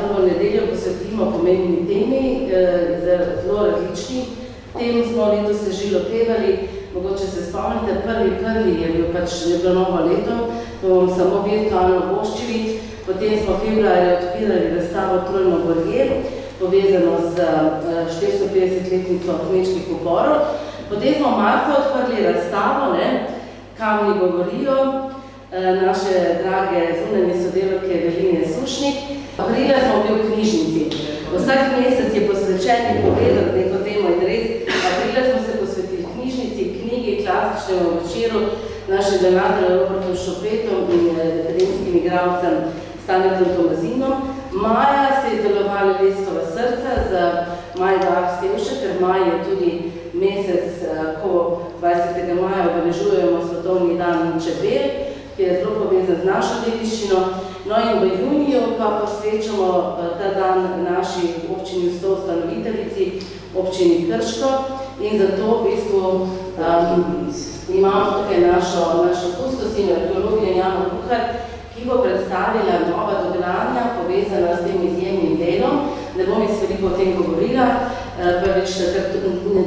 drugo nedeljo posvetimo pomembni temi, zelo različni tem smo letos se že lotevali. Mogoče se spomnite, prvi je bilo novo leto, bomo samo virtualno voščili, potem smo februarja odpirali razstavo Trojno gorje, povezano z 450-letnico kmečkih uporov. Potem smo marca odprli razstavo, Kamni govorijo, naše drage zunanje sodelavke Eveline Sušnik. Aprila smo bili v knjižnici. Vsak mesec je posvečen in povedal neko temo in res. Aprila smo se posvetili knjižnici, knjigi, klasičnemu večeru, našim donatorjem Robertom Šopetom in akademskim igralcem Stanetom Tomazinom. Maja se je delovali Leskova srca za Maj Dah Stevše, ker maj je tudi mesec, ko 20. maja obeležujemo Svetovni dan čebel, ki je zelo povezan z našo dediščino. No in v juniju pa posvečamo ta dan naši občini ustanoviteljici, občini Krško, in zato v bistvu imamo tukaj našo kustosinjo arheologijo Jano Kuhar, ki bo predstavila nova dogajanja povezana s tem izjemnim delom. Ne bom jaz veliko o tem govorila, prvič,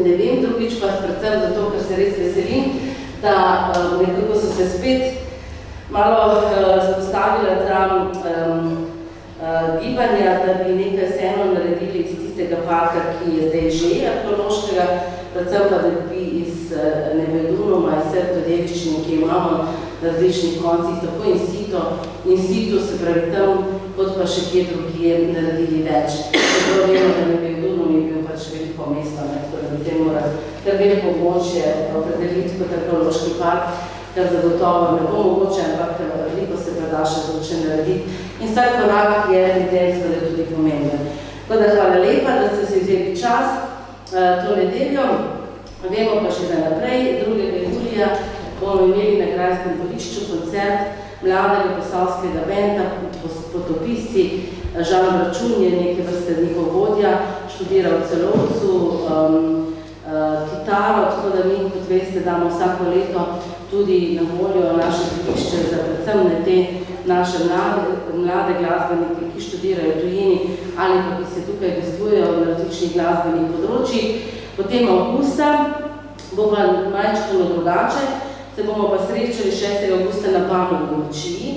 ne vem, drugič pa predvsem zato, ker se res veselim, da nekako so se spet malo spostavila ta gibanja, da bi nekaj vseeno naredili iz tistega parka, ki je zdaj že arheološkega, predvsem pa da bi iz Nevedunoma, iz srtodeliščine, ki imamo na različnih koncih, tako in situ, se pravi tam, kot pa še kje drugje naredili več. Dobro vemo, da Nevedunom je bil pač veliko mesto, tako da bi te morali kar veliko območje opredeliti kot arheološki park, kar zagotovo ne bo mogoče, ampak veliko se preda še zloče narediti. In vsak korak je evidentno, da je tudi pomemben. Tako da hvala lepa, da ste si vzeli čas to nedeljo. Vemo pa še za naprej, 2. julija bomo imeli na Grajskem dvorišču koncert mladega posavskega benda, potopisci. Žan Bračun je neke vrste njihov vodja, študira v Celovcu, kitaro, tako da mi, kot veste, damo vsako leto tudi na voljo naše dvorišče za predvsem te naše mlade glasbenike, ki študirajo v tujini ali pa ki se tukaj gostujejo na različnih glasbenih področjih. Potem avgusta bo pa majčkano drugače, se bomo pa srečali 6. avgusta na Panovi domačiji.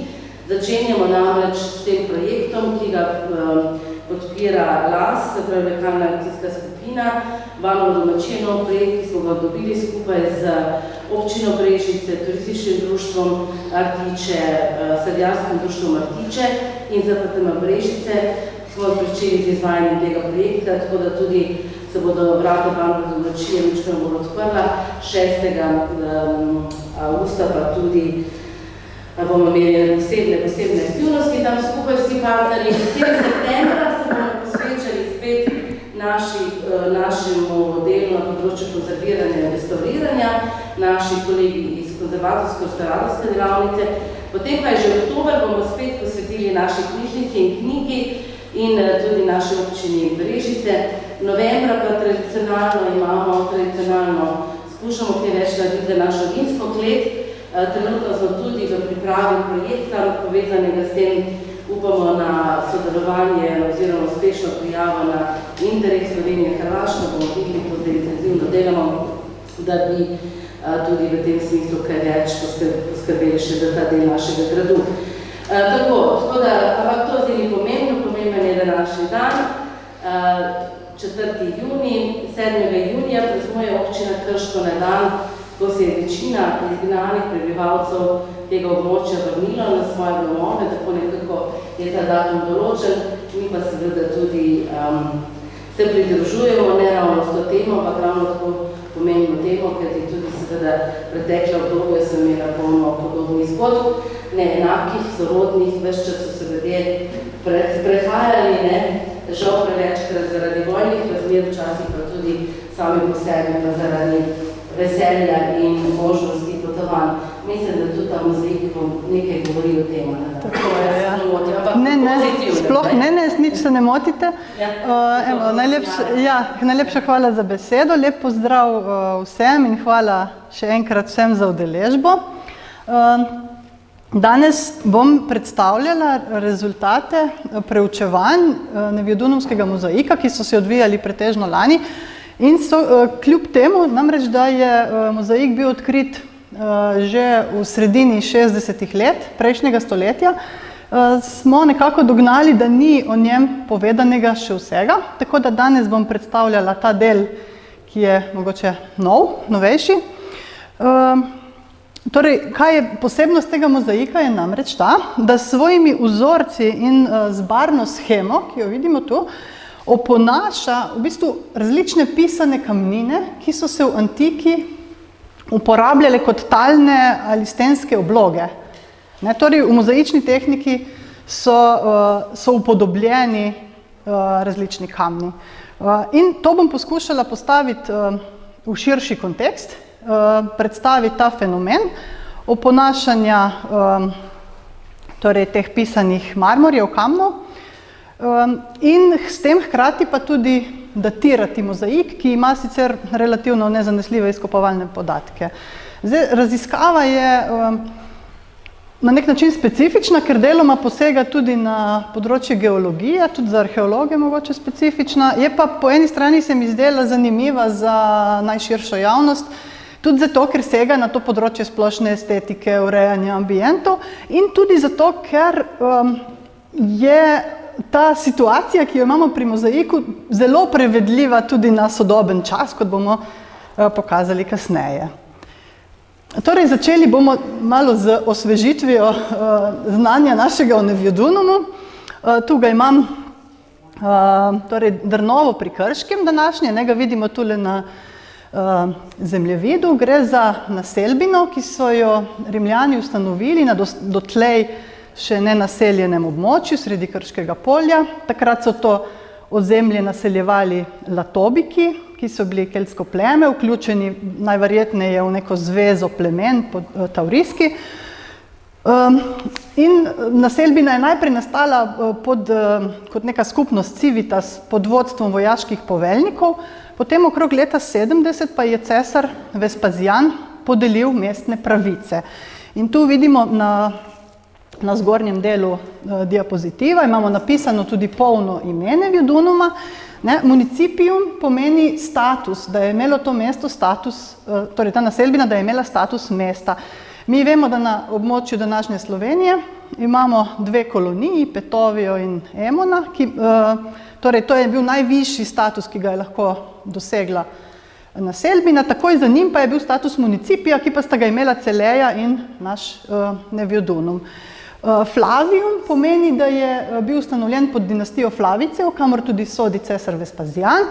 Začenjamo namreč s tem projektom, ki ga podpira LAS, se pravi lokalna akcijska skupina, Panovo domačije, nov projekt, ki smo ga dobili skupaj z občino Brežice, turističnim društvom Artiče, sadjarskim društvom Artiče in ZPTM Brežice. Smo pričeli z izvajanjem tega projekta, tako da tudi se bodo vrata Panove domačije mičkano bolj odprla. 6. avgusta pa tudi bomo imeli posebne aktivnosti tam skupaj vsi partnerji. 4. septembra se bomo posvečali spet našemu delu na področju konzerviranja in restauriranja, naši kolegi iz konzervatorsko-restauratorske delavnice. Potem pa je že oktober bomo spet posvetili naši knjižnici in knjigi in tudi naše občini Brežice. Novembra pa tradicionalno skušamo kaj več narediti za našo vinsko klet. Trenutno smo tudi v pripravi projekta, povezanega s tem, upamo na sodelovanje oziroma uspešno prijavo na Interreg Slovenija-Hrvaška, bomo videli, to zdaj intenzivno delamo, da bi tudi v tem smislu kaj več poskrbeli še za ta del našega gradu. Tako da, ampak to zdaj ni pomemben je današnji dan, 4. junij, 7. junija praznuje občina Krško na dan, ko se je večina izgnanih prebivalcev tega območja vrnilo na svoje domove, tako nekako je ta datum določen, mi pa seveda tudi se pridružujemo, ne ravno s to temo, ampak ravno tako pomembno temo, ker je tudi seveda pretekla obdobje, sem imela polno podobnih zgodb, neenakih, sorodnih, ves čas so se ljudje prehajali, žal prevečkrat zaradi vojnih razmer, včasih pa tudi sami po sebi, pa zaradi veselja in možnosti potovanj. Mislim, da tudi ta muzej nekaj govori o tem. Tako je, ja. Sploh ne, nič se ne motite. Najlepša hvala za besedo, lep pozdrav vsem in hvala še enkrat vsem za udeležbo. Danes bom predstavljala rezultate preučevanj Nevijodunovskega mozaika, ki so se odvijali pretežno lani in so kljub temu, namreč da je mozaik bil odkrit že v sredini 60-ih let prejšnjega stoletja, smo nekako dognali, da ni o njem povedanega še vsega, tako da danes bom predstavljala ta del, ki je mogoče novejši. Torej, kaj je posebnost tega mozaika, je namreč ta, da s svojimi vzorci in z barvno shemo, ki jo vidimo tu, oponaša v bistvu različne pisane kamnine, ki so se v antiki uporabljale kot talne ali stenske obloge. Torej, v mozaični tehniki so upodobljeni različni kamni. In to bom poskušala postaviti v širši kontekst, predstaviti ta fenomen oponašanja torej teh pisanih marmorjev, kamnov in s tem hkrati pa tudi datirati mozaik, ki ima sicer relativno nezanesljive izkopovalne podatke. Zdaj, raziskava je na nek način specifična, ker deloma posega tudi na področje geologije, tudi za arheologe mogoče specifična, je pa po eni strani se mi zdela zanimiva za najširšo javnost, tudi zato, ker sega na to področje splošne estetike, urejanja ambientov in tudi zato, ker je ta situacija, ki jo imamo pri mozaiku, zelo prevedljiva tudi na sodoben čas, kot bomo pokazali kasneje. Torej, začeli bomo malo z osvežitvijo znanja našega o Nevijodunovu. Tu ga imam torej, Drnovo pri Krškem današnje, ga vidimo tule na zemljevidu. Gre za naselbino, ki so jo Rimljani ustanovili na dotlej še nenaseljenem območju sredi Krškega polja. Takrat so to ozemlje naseljevali Latobiki, ki so bili keltsko pleme, vključeni najverjetneje v neko zvezo plemen Tauriski. In naselbina je najprej nastala kot neka skupnost civitas pod vodstvom vojaških poveljnikov, potem okrog leta 70 pa je cesar Vespasijan podelil mestne pravice. In tu vidimo na zgornjem delu diapozitiva, imamo napisano tudi polno ime Nevijdunuma. Municipium pomeni status, da je imelo to mesto status, torej ta naselbina, da je imela status mesta. Mi vemo, da na območju današnje Slovenije imamo dve koloniji, Petovijo in Emona, torej to je bil najvišji status, ki ga je lahko dosegla naselbina, takoj za njim pa je bil status municipija, ki pa sta ga imela Celeja in naš Nevijdunum. Flavium pomeni, da je bil ustanovljen pod dinastijo Flavicev, kamor tudi sodi cesar Vespasijan.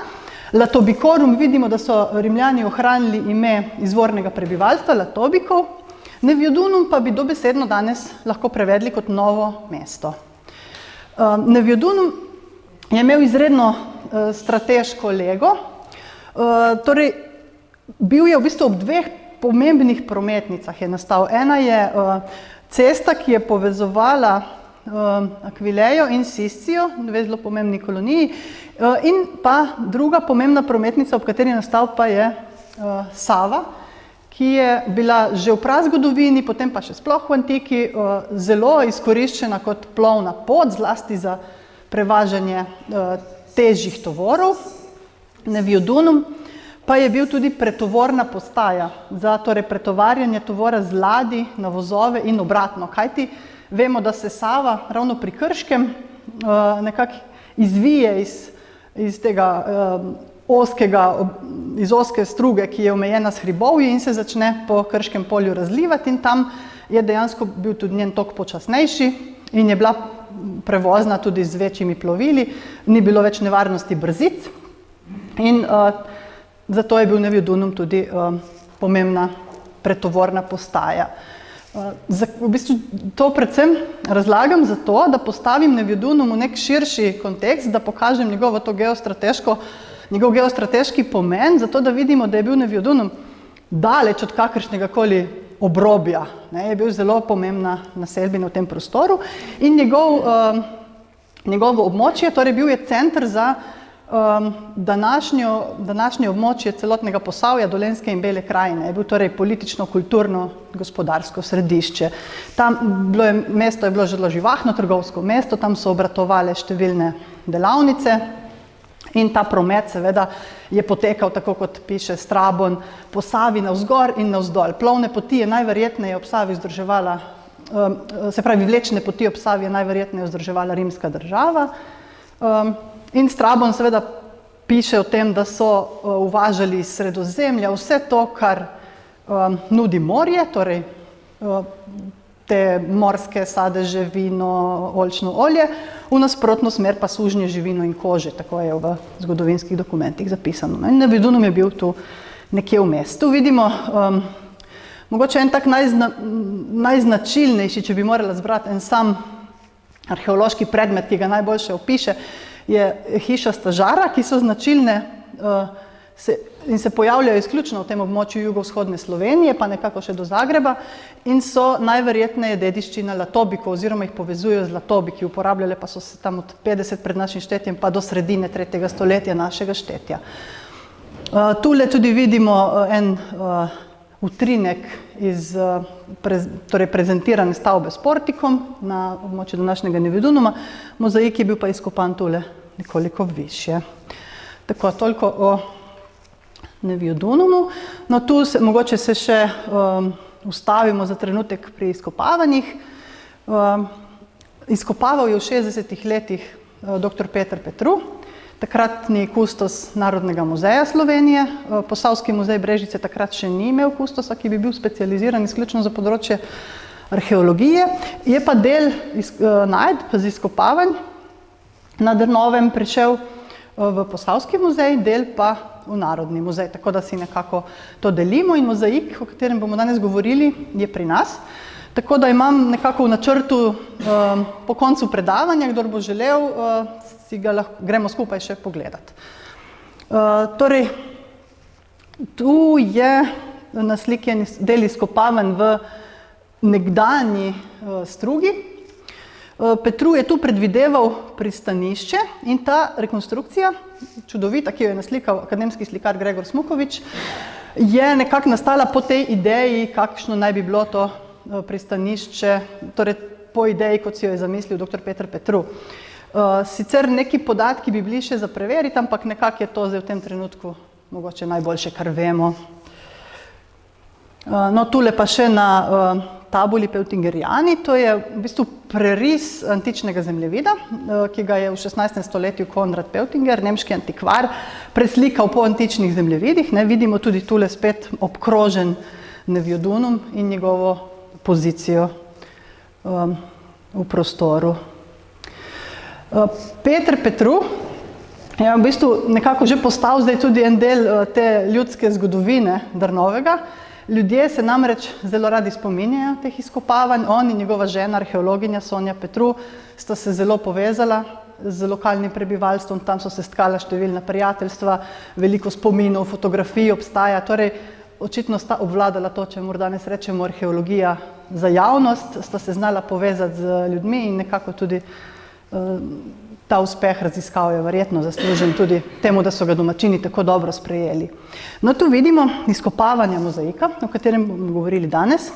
Latobikorum vidimo, da so Rimljani ohranili ime izvornega prebivalstva, Latobikov. Nevijdunum pa bi dobesedno danes lahko prevedli kot novo mesto. Nevijdunum je imel izredno strateško lego, torej bil je v bistvu ob dveh pomembnih prometnicah je nastal. Ena je cesta, ki je povezovala Akvilejo in Siscijo, dve zelo pomembni koloniji, in pa druga pomembna prometnica, ob kateri je nastal, pa je Sava, ki je bila že v prazgodovini, potem pa še sploh v antiki, zelo izkoriščena kot plovna pot, zlasti za prevažanje težjih tovorov. Nevijdunum pa je bil tudi pretovorna postaja za pretovarjanje tovora z ladij na vozove in obratno. Kajti vemo, da se Sava ravno pri Krškem nekako izvije iz tega iz ozke struge, ki je omejena s hribovji in se začne po Krškem polju razlivati in tam je dejansko bil tudi njen tok počasnejši in je bila prevozna tudi z večjimi plovili, ni bilo več nevarnosti brzic in zato je bil Nevijdunum tudi pomembna pretovorna postaja. V bistvu to predvsem razlagam zato, da postavim Nevijdunum v nek širši kontekst, da pokažem njegov geostrateški pomen, zato da vidimo, da je bil Nevijdunum daleč od kakršnega koli obrobja. Je bil zelo pomembna naselbina v tem prostoru in njegovo območje, torej bil je center za današnje območje celotnega Posavja, Dolenjske in Bele krajine je bil torej politično, kulturno, gospodarsko središče. Mesto je bilo zelo živahno trgovsko mesto, tam so obratovale številne delavnice in ta promet seveda je potekal tako, kot piše Strabon, po Savi navzgor in navzdol. Plovne poti je najverjetneje ob Savi vzdrževala, se pravi vlečne poti ob Savi je najverjetneje vzdrževala rimska država. In Strabon seveda piše o tem, da so uvažali iz Sredozemlja vse to, kar nudi morje, torej te morske sadeže, vino, oljčno olje, v nasprotno smer pa sužnje, živino in kože, tako je v zgodovinskih dokumentih zapisano. In Nevidunum je bil tu nekje vmes. Tu vidimo mogoče en tak najznačilnejši, če bi morala zbrati en sam arheološki predmet, ki ga najboljše opiše, je hiša Stažara, ki so značilne in se pojavljajo izključno v tem območju jugovzhodne Slovenije, pa nekako še do Zagreba, in so najverjetneje dediščina Latobikov, oziroma jih povezujejo z Latobiki, uporabljale pa so se tam od 50 pred našim štetjem pa do sredine 3. stoletja našega štetja. Tule tudi vidimo en utrinek iz torej prezentirane stavbe s portikom na območju današnjega Nevidunuma. Mozaik je bil pa izkopan tule nekoliko višje. Tako, toliko o Nevidunumu. No, tu mogoče se še ustavimo za trenutek pri izkopavanjih. Izkopaval je v 60. letih dr. Peter Petru, takratni kustos Narodnega muzeja Slovenije. Posavski muzej Brežice takrat še ni imel kustosa, ki bi bil specializiran izključno za področje arheologije. Je pa del najdb z izkopavanj na Drnovem prišel v Posavski muzej, del pa v Narodni muzej, tako da si nekako to delimo in mozaik, o katerem bomo danes govorili, je pri nas. Tako da imam nekako v načrtu po koncu predavanja, kdor bo želel, si ga lahko gremo skupaj še pogledati. Torej, tu je na sliki del izkopavanj v nekdanji Strugi. Petru je tu predvideval pristanišče in ta rekonstrukcija, čudovita, ki jo je naslikal akademski slikar Gregor Smukovič, je nekako nastala po tej ideji, kakšno naj bi bilo to pristanišče, torej po ideji, kot si jo je zamislil dr. Peter Petru. Sicer neki podatki bi bili še za preveriti, ampak nekako je to zdaj v tem trenutku mogoče najboljše, kar vemo. No, tule pa še na tabuli Peutingeriani, to je v bistvu preris antičnega zemljevida, ki ga je v 16. stoletju Konrad Peutinger, nemški antikvar, preslikal po antičnih zemljevidih. Vidimo tudi tule spet obkrožen Nevidunum in njegovo pozicijo v prostoru. Peter Petru je v bistvu nekako že postal zdaj tudi en del te ljudske zgodovine Drnovega. Ljudje se namreč zelo radi spominjajo teh izkopavanj. On in njegova žena, arheologinja Sonja Petru, sta se zelo povezala z lokalnim prebivalstvom, tam so se stkala številna prijateljstva, veliko spominov, fotografij obstaja, torej očitno sta obvladala to, čemur danes rečemo arheologija za javnost, sta se znala povezati z ljudmi in nekako tudi ta uspeh raziskav je verjetno zaslužen tudi temu, da so ga domačini tako dobro sprejeli. No, tu vidimo izkopavanja mozaika, o katerem bomo govorili danes.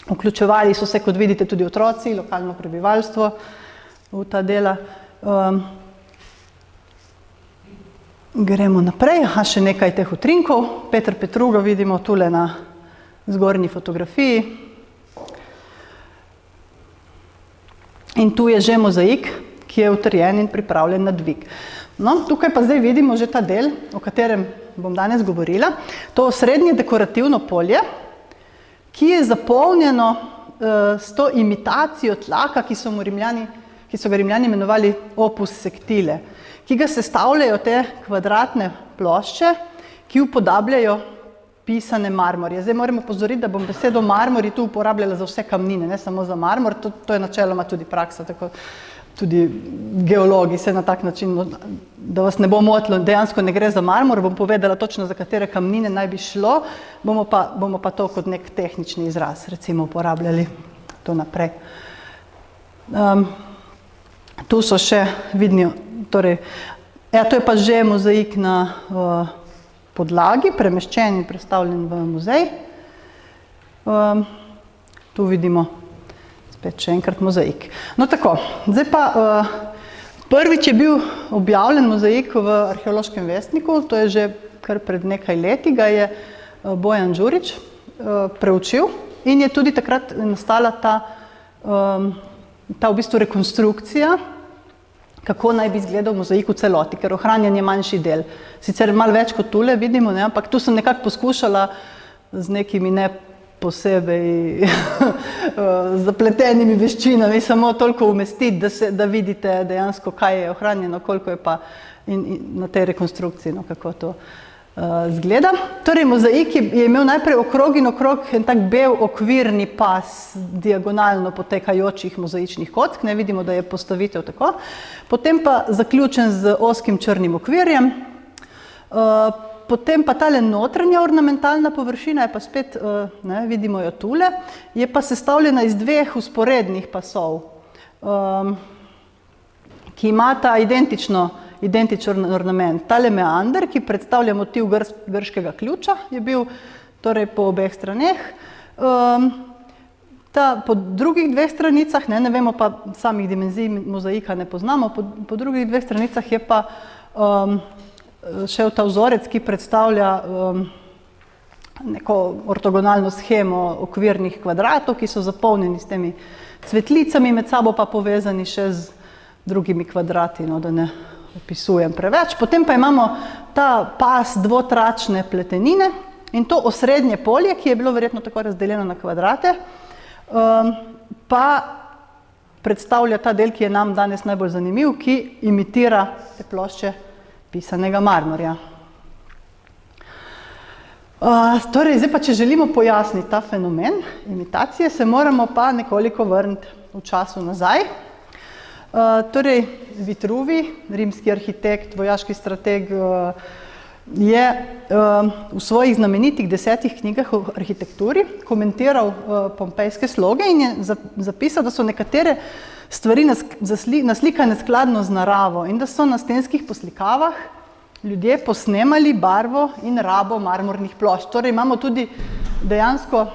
Vključevali so se, kot vidite, tudi otroci, lokalno prebivalstvo v ta dela. Gremo naprej, še nekaj teh utrinkov. Peter Petru ga vidimo tule na zgornji fotografiji. In tu je že mozaik, ki je utrjen in pripravljen na dvig. No, tukaj pa zdaj vidimo že ta del, o katerem bom danes govorila. To srednje dekorativno polje, ki je zapolnjeno s to imitacijo tlaka, ki so ga Rimljani imenovali opus sectile, ki ga sestavljajo te kvadratne plošče, ki upodabljajo pisane marmorje. Zdaj moramo opozoriti, da bom besedo marmori tu uporabljala za vse kamnine, ne samo za marmor, to je načeloma tudi praksa, tako tudi geologi se na tak način, da vas ne bo motilo, dejansko ne gre za marmor, bom povedala točno, za katere kamnine naj bi šlo, bomo pa to kot nek tehnični izraz, recimo, uporabljali to naprej. Tu so še vidni, torej, To je pa že mozaik na podlagi, premeščen in predstavljen v muzej. Tu vidimo spet še enkrat mozaik. No tako, zdaj pa prvič je bil objavljen mozaik v Arheološkem vestniku, to je že kar pred nekaj leti, ga je Bojan Đurić preučil in je tudi takrat nastala ta v bistvu rekonstrukcija, kako naj bi izgledal mozaik v celoti, ker ohranjen je manjši del. Sicer malo več kot tule vidimo, ne, ampak tu sem nekako poskušala z nekimi ne posebej zapletenimi veščinami samo toliko umestiti, da vidite dejansko, kaj je ohranjeno, koliko je pa na tej rekonstrukciji, no, kako to zgleda. Torej, mozaik je imel najprej okrog in okrog en tak bel okvirni pas diagonalno potekajočih mozaičnih kock, ne vidimo, da je postavitev tako. Potem pa zaključen z ozkim črnim okvirjem. Potem pa tale notranja ornamentalna površina je pa spet, ne, vidimo jo tule, je pa sestavljena iz dveh vzporednih pasov, ki imata identičen ornament. Tale meander, ki predstavlja motiv grškega ključa, je bil torej po obeh straneh. Po drugih dveh stranicah, ne vemo pa samih dimenzij mozaika, ne poznamo, po drugih dveh stranicah je pa šel ta vzorec, ki predstavlja neko ortogonalno shemo okvirnih kvadratov, ki so zapolnjeni s temi cvetlicami, med sabo pa povezani še z drugimi kvadrati, no, da ne opisujem preveč. Potem pa imamo ta pas dvotračne pletenine in to osrednje polje, ki je bilo verjetno tako razdeljeno na kvadrate, pa predstavlja ta del, ki je nam danes najbolj zanimiv, ki imitira te plošče pisanega marmorja. Torej, zdaj pa, če želimo pojasniti ta fenomen imitacije, se moramo pa nekoliko vrniti v času nazaj. Torej, Vitruvi, rimski arhitekt, vojaški strateg, je v svojih znamenitih 10 knjigah o arhitekturi komentiral pompejske sloge in je zapisal, da so nekatere stvari naslikane skladno z naravo in da so na stenskih poslikavah ljudje posnemali barvo in rabo marmornih plošč. Torej, imamo tudi dejansko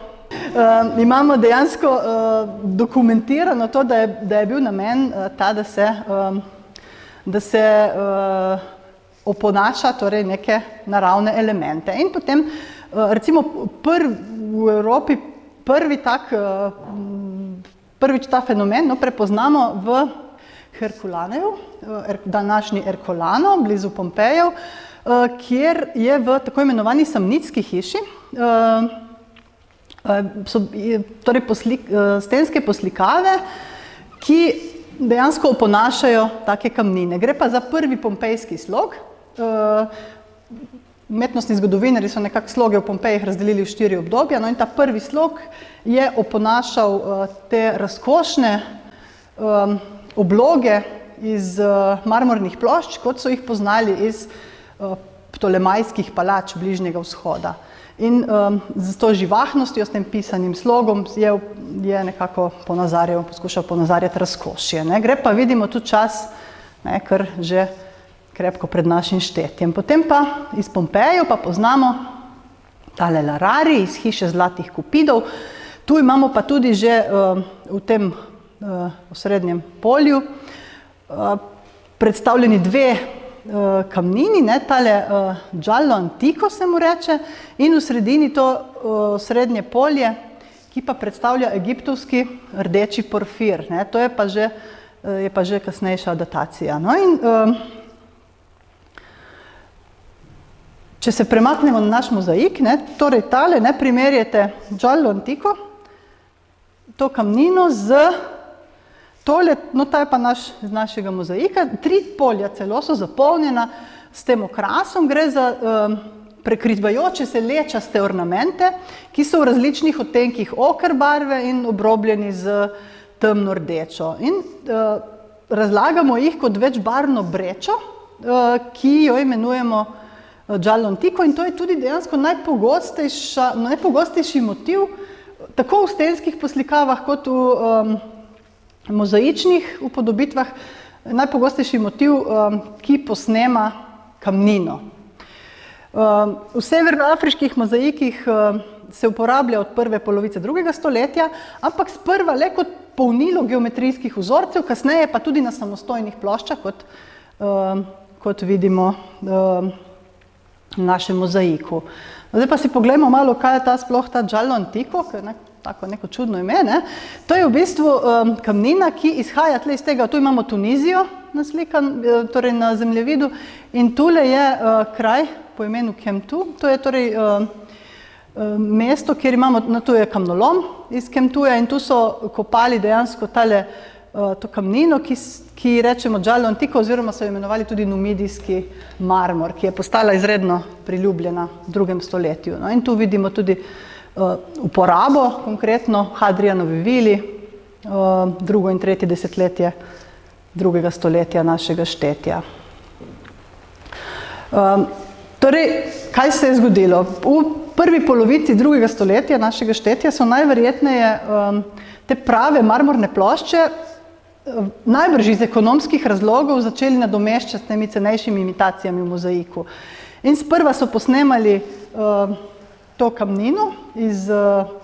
dokumentirano to, da je bil namen ta, da se oponaša torej neke naravne elemente. In potem, recimo, v Evropi prvič ta fenomen prepoznamo v Herkulaneju, današnji Ercolano, blizu Pompejev, kjer je v tako imenovani Samnitski hiši torej stenske poslikave, ki dejansko oponašajo take kamnine. Gre pa za prvi pompejski slog. Umetnostni zgodovinarji so nekako sloge v Pompejih razdelili v 4 obdobja, no in ta prvi slog je oponašal te razkošne obloge iz marmornih plošč, kot so jih poznali iz ptolemajskih palač Bližnjega vzhoda. In z to živahnostjo, s tem pisanim slogom je nekako poskušal ponazarjati razkošje. Gre pa, vidimo, tu čas, kar že krepko pred našim štetjem. Potem pa iz Pompejev pa poznamo tale Larari iz hiše Zlatih Kupidov. Tu imamo pa tudi že v tem osrednjem polju predstavljeni dve kamnini, tale Giallo Antico se mu reče, in v sredini to srednje polje, ki pa predstavlja egiptovski rdeči porfir. To je pa že kasnejša datacija. No in če se premaknemo na naš mozaik, torej tale, primerjate Giallo Antico, to kamnino z tole, no ta je pa iz našega mozaika, 3 polja celo so zapolnjena s tem okrasom, gre za prekrivajoče se lečaste ornamente, ki so v različnih odtenkih oker barve in obrobljeni z temno rdečo. In razlagamo jih kot večbarvno brečo, ki jo imenujemo Giallo Antico, in to je tudi dejansko najpogostejši motiv tako v stenskih poslikavah kot v mozaičnih upodobitvah najpogostejši motiv, ki posnema kamnino. V severnoafriških mozaikih se uporablja od prve polovice 2. stoletja, ampak sprva le kot polnilo geometrijskih vzorcev, kasneje pa tudi na samostojnih ploščah, kot vidimo v našem mozaiku. Zdaj pa si poglejmo malo, kaj je sploh ta giallo antico, ker je tako neko čudno ime, ne? To je v bistvu kamnina, ki izhaja tle iz tega, tu imamo Tunizijo naslikan, torej na zemljevidu, in tule je kraj po imenu Kemtu, to je torej mesto, kjer imamo, tu je kamnolom iz Kemtuja in tu so kopali dejansko to kamnino, ki rečemo giallo antico, oziroma so jo imenovali tudi numidijski marmor, ki je postala izredno priljubljena v 2. stoletju. No, in tu vidimo tudi uporabo, konkretno Hadrianovi vili, 2. in 3. desetletje 2. stoletja našega štetja. Torej, kaj se je zgodilo? V prvi polovici 2. stoletja našega štetja so najverjetneje te prave marmorne plošče najbrž iz ekonomskih razlogov začeli nadomeščati s temi cenejšimi imitacijami v mozaiku. In sprva so posnemali to kamnino iz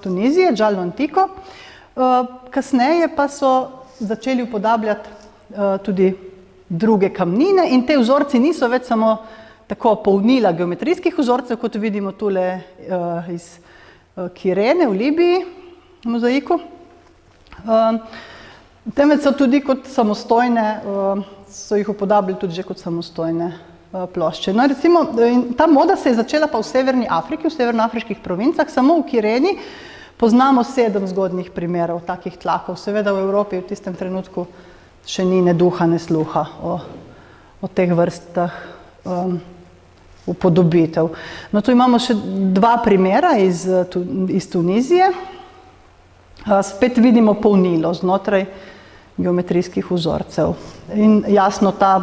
Tunizije, giallo antico, kasneje pa so začeli upodabljati tudi druge kamnine in te vzorci niso več samo tako polnila geometrijskih vzorcev, kot vidimo tule iz Kirene v Libiji, v mozaiku, temveč so tudi kot samostojne, so jih upodabljali tudi že kot samostojne plošče. No, recimo, ta moda se je začela pa v Severni Afriki, v severnoafriških provincah, samo v Kireni poznamo 7 zgodnjih primerov takih tlakov. Seveda v Evropi v tistem trenutku še ni ne duha, ne sluha o teh vrstah upodobitev. No, tu imamo še 2 primera iz Tunizije. Spet vidimo polnilo znotraj geometrijskih vzorcev. In jasno ta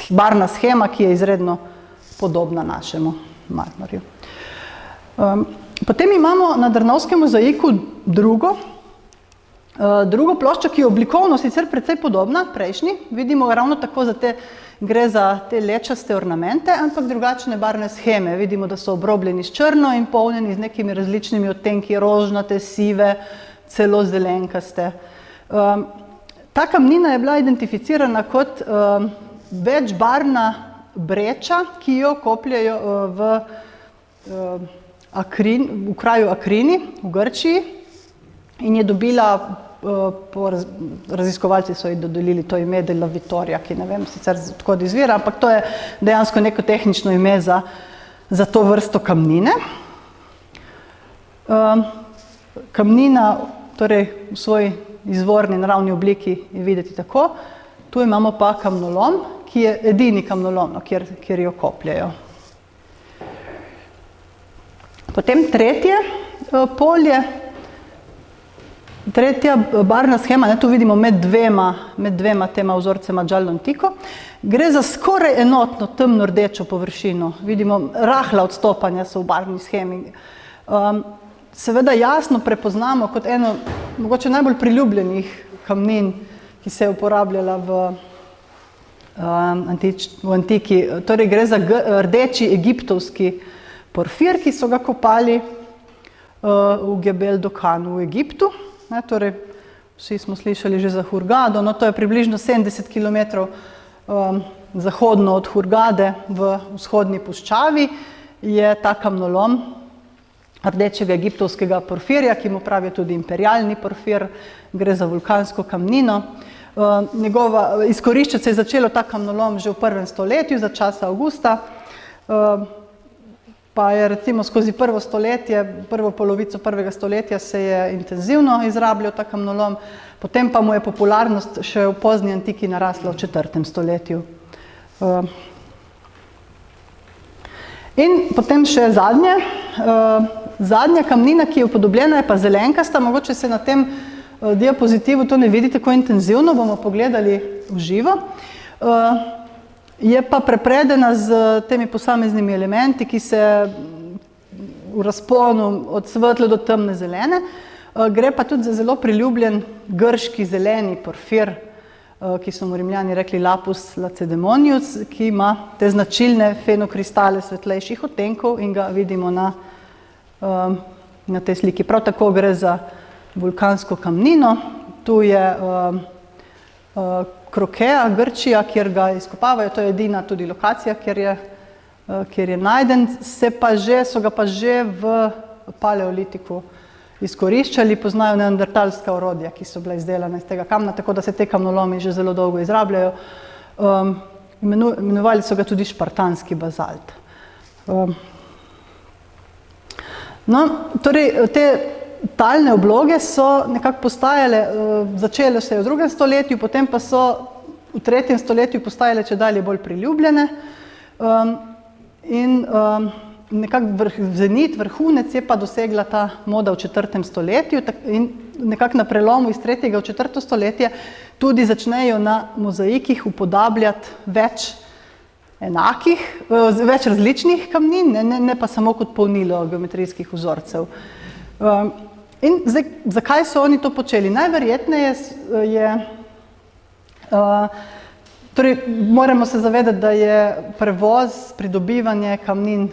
barvna shema, ki je izredno podobna našemu marmorju. Potem imamo na Drnovskem mozaiku drugo ploščo, ki je oblikovno sicer precej podobna prejšnji. Vidimo ravno tako, gre za te lečaste ornamente, ampak drugačne barvne sheme. Vidimo, da so obrobljeni s črno in polnjeni z nekimi različnimi odtenki, rožnate, sive, celo zelenkaste. Ta kamnina je bila identificirana kot večbarvna breča, ki jo kopljejo v kraju Akrini v Grčiji in je dobila, raziskovalci so ji dodelili to ime della Vittoria, ki ne vem sicer odkod izvira, ampak to je dejansko neko tehnično ime za to vrsto kamnine. Kamnina, torej v svoji izvorni naravni obliki je videti tako, tu imamo pa kamnolom, ki je edini kamnolom, kjer jo kopljejo. Potem tretje polje, tretja barvna shema, tu vidimo med dvema tema vzorcema giallo antico, gre za skoraj enotno temno rdečo površino. Vidimo, rahla odstopanja so v barvni shemi. Seveda jasno prepoznamo kot eno mogoče najbolj priljubljenih kamnin, ki se je uporabljala v antiki. Torej gre za rdeči egiptovski porfir, ki so ga kopali v Gebel Dokan v Egiptu. Torej, vsi smo slišali že za Hurgado, no to je približno 70 km zahodno od Hurgade v vzhodni puščavi, je ta kamnolom rdečega egiptovskega porfirja, ki mu pravijo tudi imperialni porfir, gre za vulkansko kamnino. Izkoriščati se je začelo ta kamnolom že v 1. stoletju, za časa Avgusta, pa je recimo skozi prvo polovico 1. stoletja se je intenzivno izrabljal ta kamnolom, potem pa mu je popularnost še v pozni antiki narasla v 4. stoletju. In potem še zadnja kamnina, ki je upodobljena, je pa zelenkasta, mogoče se na tem diapozitivu to ne vidi tako intenzivno, bomo pogledali v živo. Je pa prepredena z temi posameznimi elementi, ki se v razponu od svetle do temne zelene. Gre pa tudi za zelo priljubljen grški zeleni porfir, ki so mu Rimljani rekli lapus lacedemonius, ki ima te značilne fenokristale svetlejših odtenkov in ga vidimo na tej sliki. Prav tako gre za vulkansko kamnino. Tu je Krokea, Grčija, kjer ga izkopavajo, to je edina tudi lokacija, kjer je najden, so ga pa že v paleolitiku izkoriščali, poznajo neandertalska orodja, ki so bila izdelana iz tega kamna, tako da se te kamnolomi že zelo dolgo izrabljajo. Imenovali so ga tudi špartanski bazalt. No, torej, te talne obloge so nekako postajale, začele se v 2. stoletju, potem pa so v 3. stoletju postajale čedalje bolj priljubljene in nekako zenit, vrhunec je pa dosegla ta moda v 4. stoletju in nekako na prelomu iz 3. v 4. stoletje tudi začnejo na mozaikih upodabljati več različnih kamnin, ne pa samo kot polnilo geometrijskih vzorcev. In zdaj, zakaj so oni to počeli? Najverjetneje je, torej moramo se zavedati, da je prevoz, pridobivanje kamnin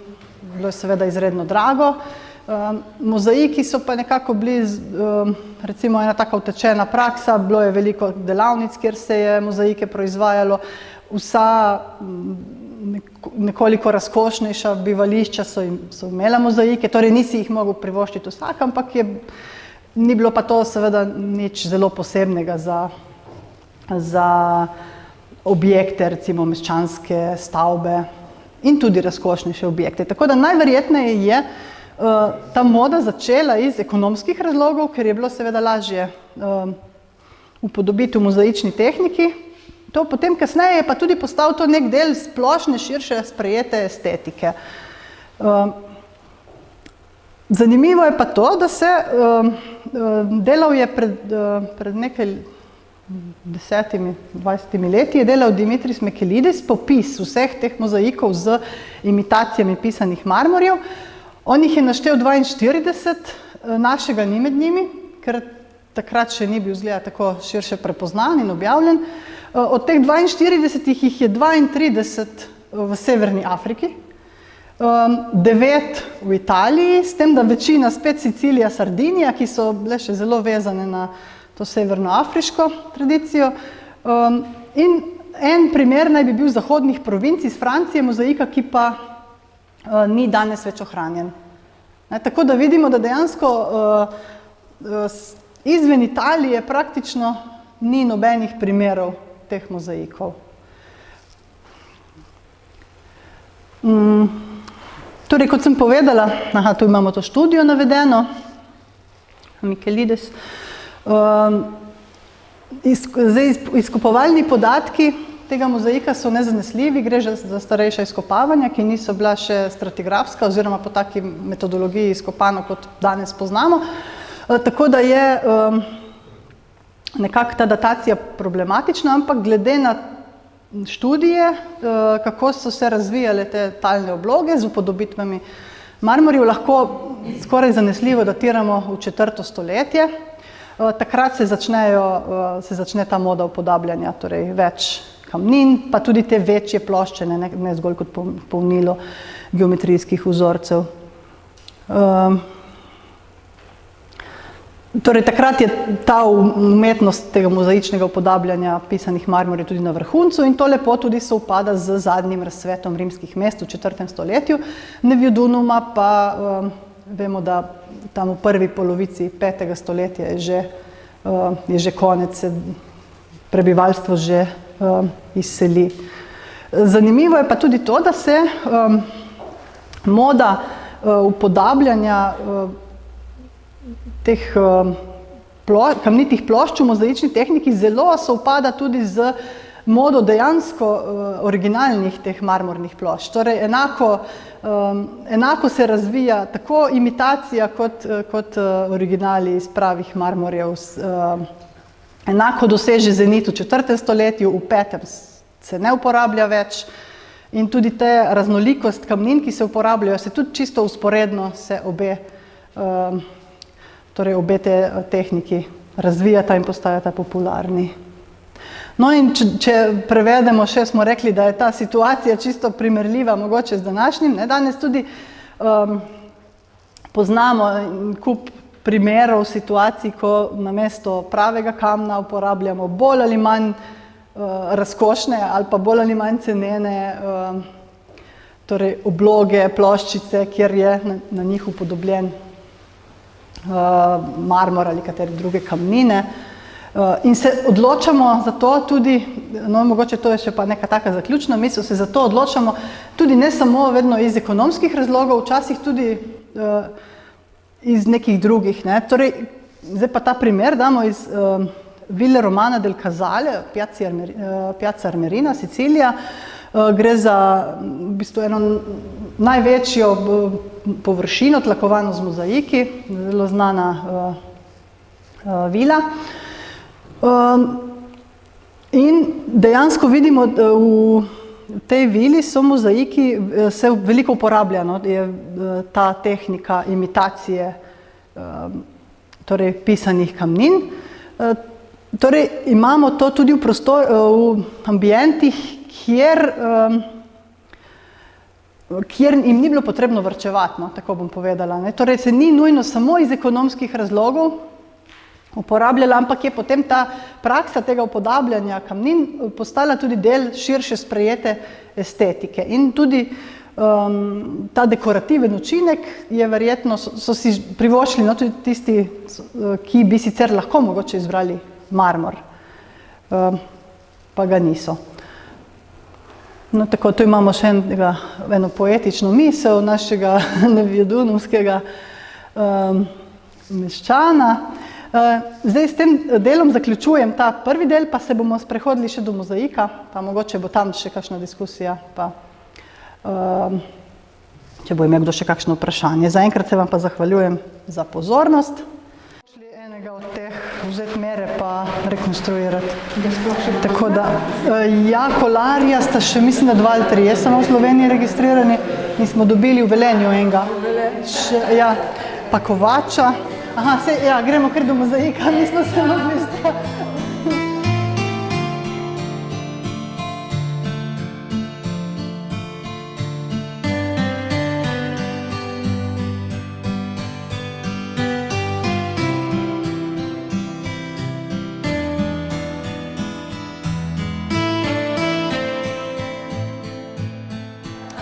bilo seveda izredno drago. Mozaiki so pa nekako bili, recimo ena taka utečena praksa, bilo je veliko delavnic, kjer se je mozaike proizvajalo, vsa nekoliko razkošnejša bivališča so imela mozaike, torej nisi jih mogel privoščiti vsak, ampak ni bilo pa to seveda nič zelo posebnega za objekte, recimo meščanske stavbe in tudi razkošnejše objekte. Tako da najverjetneje je ta moda začela iz ekonomskih razlogov, ker je bilo seveda lažje upodobiti v mozaični tehniki. To potem kasneje je pa tudi postal to nek del splošne, širše sprejete estetike. Zanimivo je pa to, da se delal je pred nekaj 10-20 leti, je delal Dimitris Mekelidis popis vseh teh mozaikov z imitacijami pisanih marmorjev. On jih je naštel 42, našega ni med njimi, ker takrat še ni bil izgleda tako širše prepoznan in objavljen. Od teh 42 jih je 32 v Severni Afriki, 9 v Italiji, s tem, da večina spet Sicilija, Sardinija, ki so bile še zelo vezane na to severnoafriško tradicijo. In en primer naj bi bil zahodnih provinc iz Francije, mozaika, ki pa ni danes več ohranjen. Tako da vidimo, da dejansko izven Italije praktično ni nobenih primerov teh mozaikov. Torej, kot sem povedala, tu imamo to študijo navedeno, Mekelidis. Izkopovalni podatki tega mozaika so nezanesljivi, gre za starejša izkopavanja, ki niso bila še stratigrafska oziroma po taki metodologiji izkopano, kot danes poznamo. Tako da je nekako ta datacija problematična, ampak glede na študije, kako so se razvijale te talne obloge z upodobitvami marmorjev, lahko skoraj zanesljivo datiramo v 4. stoletje. Takrat se začne ta moda upodabljanja, torej več kamnin, pa tudi te večje ploščene, ne zgolj kot polnilo geometrijskih vzorcev. Torej, takrat je ta umetnost tega mozaičnega upodabljanja pisanih marmorjev tudi na vrhuncu in to lepo tudi sovpada z zadnjim razcvetom rimskih mest v 4. stoletju. Neviodunuma pa vemo, da tam v prvi polovici 5. stoletja je že konec, prebivalstvo že izseli. Zanimivo je pa tudi to, da se moda upodabljanja teh kamnitih plošč v mozaični tehniki zelo sovpada tudi z modo dejansko originalnih teh marmornih plošč. Torej, enako se razvija tako imitacija kot originali iz pravih marmorjev. Enako doseže zenit v 4. stoletju, v 5. se ne uporablja več in tudi te raznolikost kamnin, ki se uporabljajo, se tudi čisto usporedno se obe te tehniki razvijata in postajata popularni. No in če prevedemo še, smo rekli, da je ta situacija čisto primerljiva mogoče z današnjim. Danes tudi poznamo kup primerov situacij, ko namesto pravega kamna uporabljamo bolj ali manj razkošne ali pa bolj ali manj cenene torej obloge, ploščice, kjer je na njih upodobljen marmor ali katere druge kamnine. In se odločamo za to tudi, no mogoče to je še pa neka taka zaključna misel, se za to odločamo tudi ne samo vedno iz ekonomskih razlogov, včasih tudi iz nekih drugih. Torej, zdaj pa ta primer damo iz Ville Romana del Casale, Piazza Armerina, Sicilija. Gre za v bistvu eno največjo površino, tlakovano z mozaiki, zelo znana vila. In dejansko vidimo, da v tej vili so mozaiki, se veliko uporablja, je ta tehnika imitacije torej pisanih kamnin. Torej imamo to tudi v ambientih, kjer jim ni bilo potrebno varčevati, tako bom povedala. Torej se ni nujno samo iz ekonomskih razlogov uporabljala, ampak je potem ta praksa tega upodabljanja kamnin postala tudi del širše sprejete estetike. In tudi ta dekorativen učinek je verjetno, so si privoščili tudi tisti, ki bi sicer lahko mogoče izbrali marmor, pa ga niso. No, tako, tu imamo še eno poetično misel našega nevijadunovskega meščana. Zdaj s tem delom zaključujem ta prvi del, pa se bomo sprehodili še do mozaika, pa mogoče bo tam še kakšna diskusija, pa če bo imel kdo še kakšno vprašanje. Zaenkrat se vam pa zahvaljujem za pozornost. Enega od teh vzeti mere pa rekonstruirati. Tako da, ja, kolarja sta še, mislim, da 2 ali 3, samo v Sloveniji registrirani in smo dobili v Velenju enega. Ja, pa Kovača. Aha, ja, gremo kar do mozaika, nismo se mogli staviti.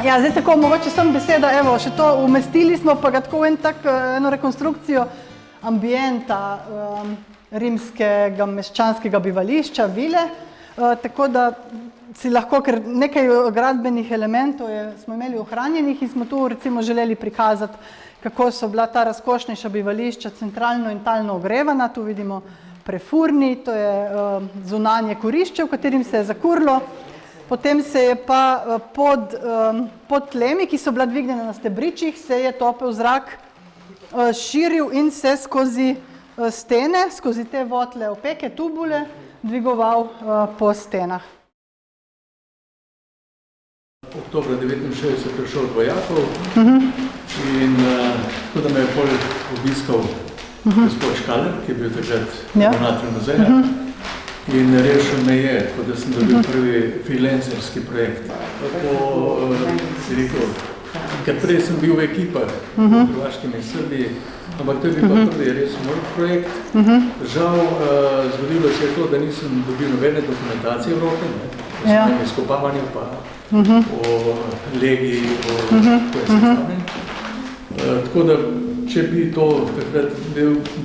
Ja, zdaj tako, mogoče sem beseda, evo, še to umestili smo, pa ga tako eno rekonstrukcijo ambienta rimskega meščanskega bivališča, vile, tako da si lahko, ker nekaj gradbenih elementov smo imeli ohranjenih in smo tu recimo želeli prikazati, kako so bila ta razkošnejša bivališča centralno in talno ogrevana. Tu vidimo prefurni, to je zunanje kurišče, v katerim se je zakurilo. Potem se je pa pod tlemi, ki so bila dvignjena na stebričih, se je topel zrak širil in se skozi stene, skozi te votle opeke, tubule, dvigoval po stenah. Oktobra 1969 je prišel od vojakov in tako da me je poleg obiskal gospod Škaler, ki je bil takrat ravnatelj muzeja. In rešil me je, tako da sem dobil prvi freelancerski projekt. Tako si rekel, ker prej sem bil v ekipah v Hrvaški in Srbiji, ampak to je bil pa prvi res moj projekt. Žal, zgodilo se je to, da nisem dobil nobene dokumentacije v roke, o svojem izkopavanju, pa o legi, o sestavljanju. Tako da, če bi to takrat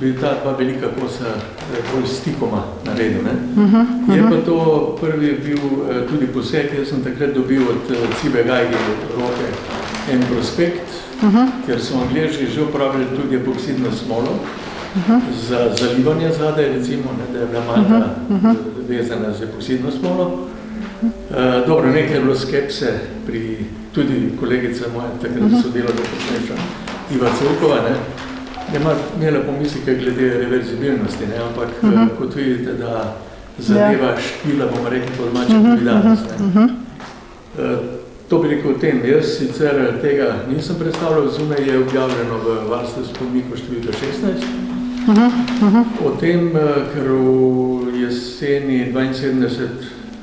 bil ta dva velika kosa bolj stikoma naredil. Je pa to prvi bil tudi poseg, jaz sem takrat dobil od Cibe Gajgi roke en prospekt, ker so Angleži že uporabljali tudi epoksidno smolo za zalivanje zadaj, recimo, da je bila malta vezana z epoksidno smolo. Dobro, nekaj je bilo skepse pri tudi kolegica moja, takrat sodelovala posneča Iva Cevkova, je imela pomisleke glede reverzibilnosti, ampak kot vidite, da zadeva špila, bomo rekli po domače, tudi danes. To bi rekel o tem, jaz sicer tega nisem predstavljal, zunaj je objavljeno v varstvu spomniku številka 16, Potem, ker v jeseni 72,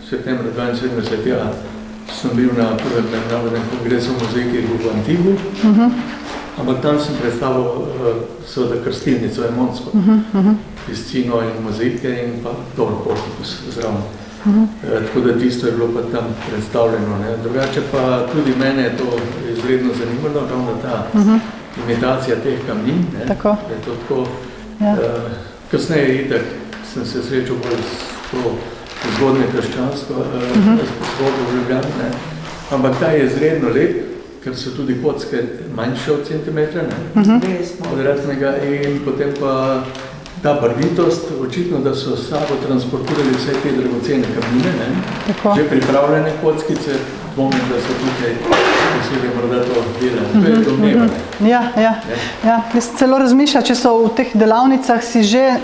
septembra 72, ja, sem bil na prvem mednarodnem kongresu muzejke v Antigu, ampak tam sem predstavil seveda krstilnico emonsko, piscino in mozaike in pa dobro portikus zraven. Tako da tisto je bilo pa tam predstavljeno. Ne. Drugače pa tudi mene je to izredno zanimalo, ravno ta imitacija teh kamnin. Ne. Tako. Je to tako. Ja. Kasneje itak sem se srečal bolj s to zgodne krščansko zgodbo v Ljubljani, ne. Ampak ta je izredno lep, ker so tudi kocke manjše od centimetra, kvadratnega, in potem pa ta barvitost, očitno, da so s sabo transportirali vse te dragocene kamnine, ne? Že pripravljene kockice, dvomim, da so tukaj posebej morda to delali. To je domnevanje. Ja. Jaz celo razmišljam, če so v teh delavnicah si že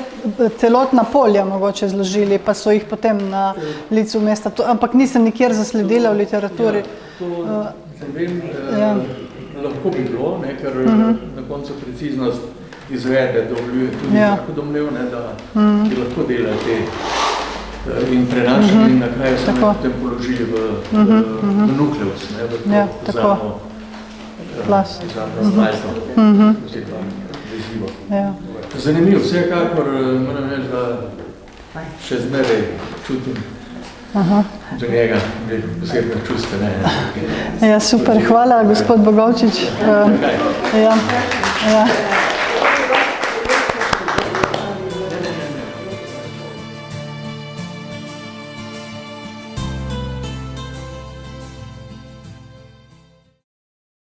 celotna polja mogoče zložili, pa so jih potem na licu mesta, ampak nisem nikjer zasledila v literaturi. Ne vem, lahko bi bilo, ne, ker na koncu preciznost izvede dovoljuje tudi tako domnev, ne, da bi lahko delali te in prenašali in na kraju so me potem položili v nukleus, ne, v to zadnjo zmajzo, oziroma vezivo. Zanimivo, vsekakor moram reči, da še zmeraj čutim do njega posebno čustva. Ja, super, hvala, gospod Bogovčič.